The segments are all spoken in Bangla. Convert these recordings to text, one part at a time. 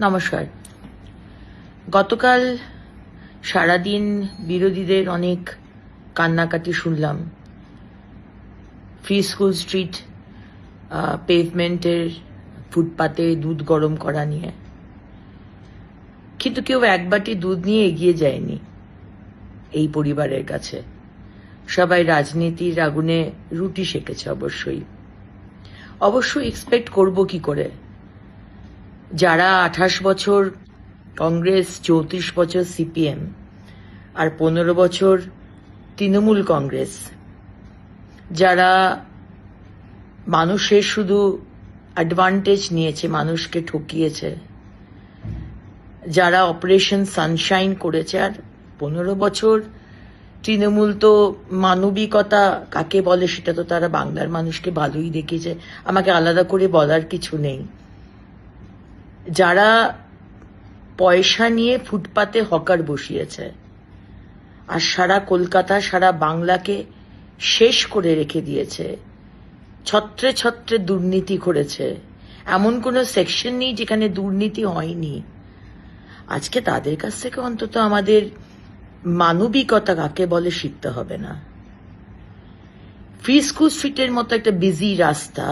নমস্কার। গতকাল সারাদিন বিরোধীদের অনেক কান্নাকাটি শুনলাম। ফ্রি স্কুল স্ট্রিট পেভমেন্টের ফুটপাতে দুধ গরম করা নিয়ে, কিন্তু কেউ এক বাটি দুধ নিয়ে এগিয়ে যায়নি এই পরিবারের কাছে। সবাই রাজনীতির আগুনে রুটি সেকেছে। অবশ্যই এক্সপেক্ট করব কি করে, যারা 28 বছর কংগ্রেস, 34 বছর সিপিএম আর 15 বছর তৃণমূল কংগ্রেস, যারা মানুষের শুধু অ্যাডভান্টেজ নিয়েছে, মানুষকে ঠকিয়েছে, যারা অপারেশন সানশাইন করেছে, আর 15 বছর তৃণমূল তো মানবিকতা কাকে বলে সেটা তো তারা বাংলার মানুষকে ভালোই দেখিয়েছে, আমাকে আলাদা করে বলার কিছু নেই। যারা পয়সা নিয়ে ফুটপাতে হকার বসিয়েছে আর সারা কলকাতা, সারা বাংলাকে শেষ করে রেখে দিয়েছে, ছত্রে ছত্রে দুর্নীতি করেছে, এমন কোনো সেকশন নেই যেখানে দুর্নীতি হয়নি। আজকে তাদের কাছ থেকে অন্তত আমাদের মানবিকতা কাকে বলে শিখতে হবে না। ফ্রি স্কুল স্ট্রিটের মতো একটা বিজি রাস্তা,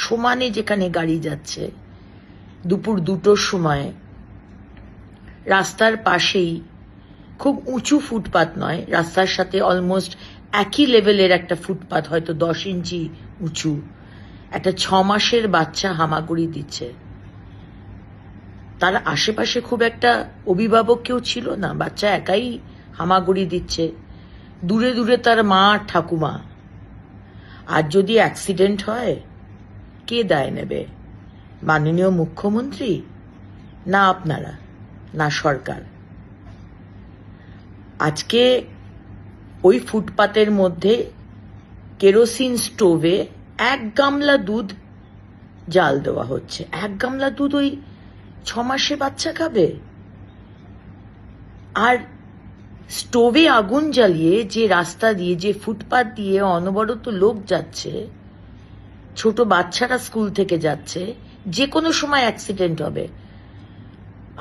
সমানে যেখানে গাড়ি যাচ্ছে, দুপুর 2টোর সময় রাস্তার পাশেই খুব উঁচু ফুটপাত নয়, রাস্তার সাথে অলমোস্ট একই লেভেলের একটা ফুটপাত, হয়তো 10 ইঞ্চি উঁচু, একটা 6 মাসের বাচ্চা হামাগুড়ি দিচ্ছে। তার আশেপাশে খুব একটা অভিভাবক কেউ ছিল না, বাচ্চা একাই হামাগুড়ি দিচ্ছে, দূরে দূরে তার মা ঠাকুমা। আর যদি অ্যাক্সিডেন্ট হয়, কে দায় নেবে? মাননীয় মুখ্যমন্ত্রী, না আপনারা, না সরকার? আজকে ওই ফুটপাতের মধ্যে কেরোসিন স্টোভে 1 গামলা দুধ জাল দেওয়া হচ্ছে। 1 গামলা দুধ ওই 6 মাসে বাচ্চা খাবে? আর স্টোভে আগুন জ্বালিয়ে যে রাস্তা দিয়ে, যে ফুটপাত দিয়ে অনবরত লোক যাচ্ছে, ছোট বাচ্চারা স্কুল থেকে যাচ্ছে, যে কোনো সময় অ্যাক্সিডেন্ট হবে।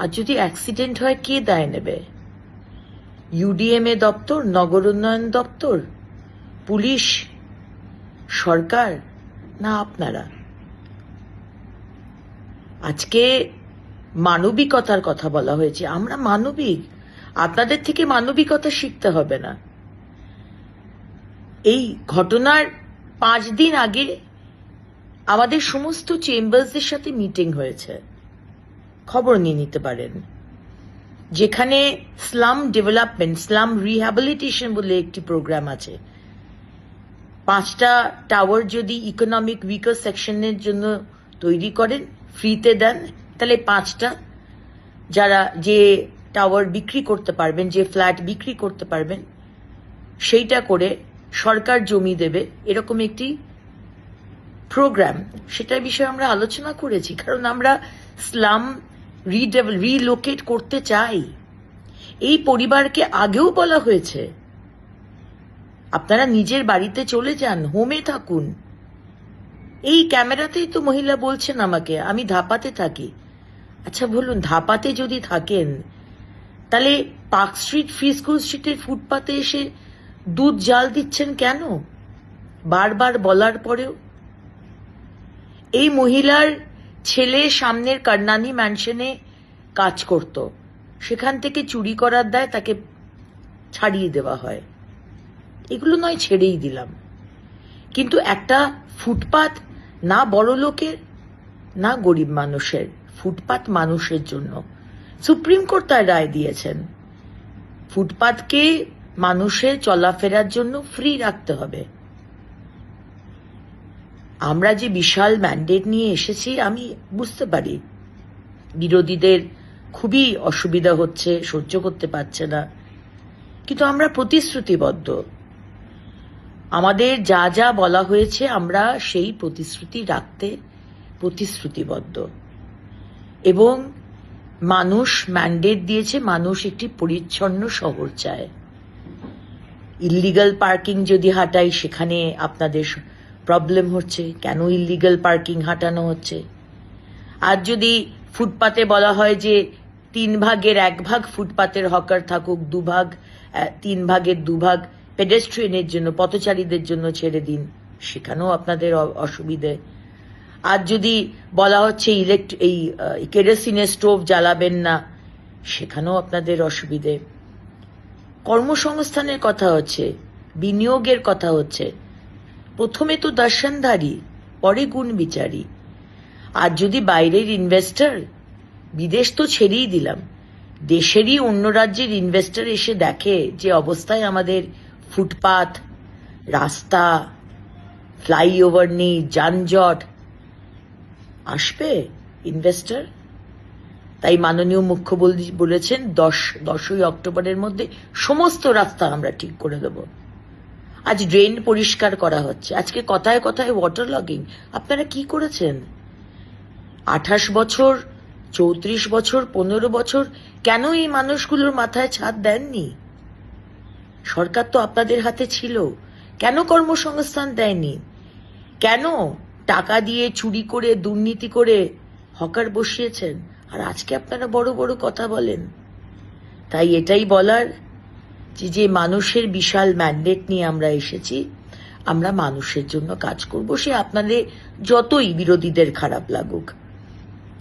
আর যদি অ্যাক্সিডেন্ট হয়, কে দায় নেবে? ইউডিএমএ দপ্তর, নগর উন্নয়ন দপ্তর, পুলিশ, সরকার, না আপনারা? আজকে মানবিকতার কথা বলা হয়েছে, আমরা মানবিক, আপনাদের থেকে মানবিকতা শিখতে হবে না। এই ঘটনার 5 দিন আগে আমাদের সমস্ত চেম্বার্সদের সাথে মিটিং হয়েছে, খবর নিয়ে নিতে পারেন, যেখানে স্লাম ডেভেলপমেন্ট, স্লাম রিহ্যাবিলিটেশন বলে একটি প্রোগ্রাম আছে। 5টা টাওয়ার যদি ইকোনমিক উইকার সেকশনের জন্য তৈরি করেন, ফ্রিতে দেন, তাহলে 5টা যারা যে টাওয়ার বিক্রি করতে পারবেন, যে ফ্ল্যাট বিক্রি করতে পারবেন, সেইটা করে সরকার জমি দেবে, এরকম একটি প্রোগ্রাম, সেটার বিষয়ে আমরা আলোচনা করেছি। কারণ আমরা স্লাম রিলোকেট করতে চাই। এই পরিবারকে আগেও বলা হয়েছে, আপনারা নিজের বাড়িতে চলে যান, হোমে থাকুন। এই ক্যামেরাতেই তো মহিলা বলছেন আমাকে, আমি ধাপাতে থাকি। আচ্ছা বলুন, ধাপাতে যদি থাকেন, তাহলে পার্ক স্ট্রিট, ফ্রি স্কুল স্ট্রিটের ফুটপাতে এসে দুধ জাল দিচ্ছেন কেন? বারবার বলার পরেও। এই মহিলার ছেলে সামনের কর্ণানী ম্যানশনে কাজ করত, সেখান থেকে চুরি করার দায় তাকে ছাড়িয়ে দেওয়া হয়। এগুলো নয় ছেড়েই দিলাম, কিন্তু একটা ফুটপাত না বড় লোকের না গরিব মানুষের, ফুটপাত মানুষের জন্য। সুপ্রিম কোর্ট তার রায় দিয়েছেন, ফুটপাতকে মানুষের চলাফেরার জন্য ফ্রি রাখতে হবে। আমরা যে বিশাল ম্যান্ডেট নিয়ে এসেছি, আমি বুঝতে পারি বিরোধীদের খুবই অসুবিধা হচ্ছে, সহ্য করতে পারছে না, কিন্তু আমরা প্রতিশ্রুতিবদ্ধ। আমাদের যা যা বলা হয়েছে আমরা সেই প্রতিশ্রুতি রাখতে প্রতিশ্রুতিবদ্ধ। এবং মানুষ ম্যান্ডেট দিয়েছে, মানুষ একটি পরিচ্ছন্ন শহর চায়। ইল্লিগাল পার্কিং যদি হাঁটাই, সেখানে আপনাদের প্রবলেম হচ্ছে, কেন ইল্লিগাল পার্কিং হাঁটানো হচ্ছে। আর যদি ফুটপাতে বলা হয় যে 3 ভাগের 1 ভাগ ফুটপাতের হকার থাকুক, 3 ভাগের 2 ভাগ পেডেস্ট্রিয়ানের জন্য, পথচারীদের জন্য ছেড়ে দিন, সেখানেও আপনাদের অসুবিধে। আর যদি বলা হচ্ছে এই কেরোসিনের স্টোভ জ্বালাবেন না, সেখানেও আপনাদের অসুবিধে। কর্মসংস্থানের কথা হচ্ছে, বিনিয়োগের কথা হচ্ছে, প্রথমে তো দর্শনধারী, পরে গুণ বিচারী। আর যদি বাইরের ইনভেস্টর, বিদেশ তো ছেড়েই দিলাম, দেশেরই অন্য রাজ্যের ইনভেস্টর এসে দেখে যে অবস্থায় আমাদের ফুটপাথ, রাস্তা, ফ্লাইওভার নেই, যানজট, আসবে ইনভেস্টর? তাই মাননীয় মুখ্যমন্ত্রী বলেছেন 10ই অক্টোবরের মধ্যে সমস্ত রাস্তা আমরা ঠিক করে দেব। আজ ড্রেন পরিষ্কার করা হচ্ছে, আজকে কথায় কথায় ওয়াটার লগিং। আপনারা কি করেছেন? 28 বছর, 34 বছর, 15 বছর কেন এই মানুষগুলোর মাথায় ছাদ দেননি? সরকার তো আপনাদের হাতে ছিল, কেন কর্মসংস্থান দেয়নি? কেন টাকা দিয়ে চুরি করে, দুর্নীতি করে হকার বসিয়েছেন? আর আজকে আপনারা বড় বড় কথা বলেন। তাই এটাই বলার যে মানুষের বিশাল ম্যান্ডেট নিয়ে আমরা এসেছি, আমরা মানুষের জন্য কাজ করব, সে আপনাদের যতই বিরোধীদের খারাপ লাগুক।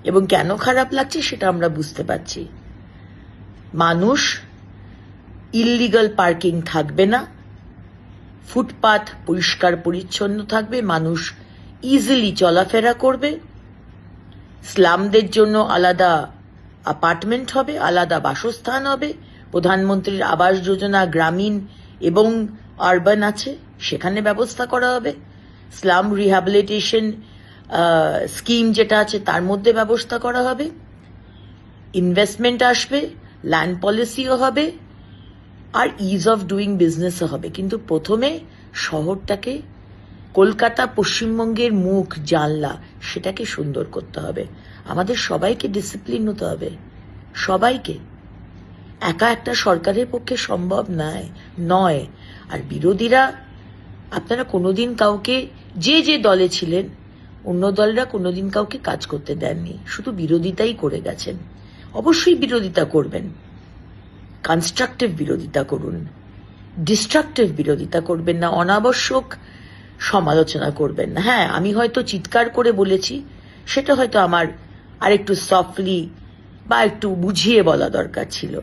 এবং কেন খারাপ লাগছে সেটা আমরা বুঝতে পারছি। মানুষ, ইললিগাল পার্কিং থাকবে না, ফুটপাথ পরিষ্কার পরিচ্ছন্ন থাকবে, মানুষ ইজিলি চলাফেরা করবে, স্লামদের জন্য আলাদা অ্যাপার্টমেন্ট হবে, আলাদা বাসস্থান হবে, প্রধানমন্ত্রীর আবাস যোজনা গ্রামীণ এবং আরবান আছে, সেখানে ব্যবস্থা করা হবে, স্লাম রিহ্যাবিলিটেশন স্কিম যেটা আছে তার মধ্যে ব্যবস্থা করা হবে, ইনভেস্টমেন্ট আসবে, ল্যান্ড পলিসিও হবে, আর ইজ অফ ডুইং বিজনেসও হবে। কিন্তু প্রথমে শহরটাকে, কলকাতা পশ্চিমবঙ্গের মুখ, জানলা, সেটাকে সুন্দর করতে হবে। আমাদের সবাইকে ডিসিপ্লিন হতে হবে, সবাইকে। একা একটা সরকারের পক্ষে সম্ভব নয়। আর বিরোধীরা, আপনারা কোনোদিন কাউকে, যে দলে ছিলেন, অন্য দলরা কোনোদিন কাউকে কাজ করতে দেননি, শুধু বিরোধিতাই করে গেছেন। অবশ্যই বিরোধিতা করবেন, কনস্ট্রাকটিভ বিরোধিতা করুন, ডিস্ট্রাকটিভ বিরোধিতা করবেন না, অনাবশ্যক সমালোচনা করবেন না। হ্যাঁ, আমি হয়তো চিৎকার করে বলেছি, সেটা হয়তো আমার আরেকটু সফটলি বা একটু বুঝিয়ে বলা দরকার ছিল।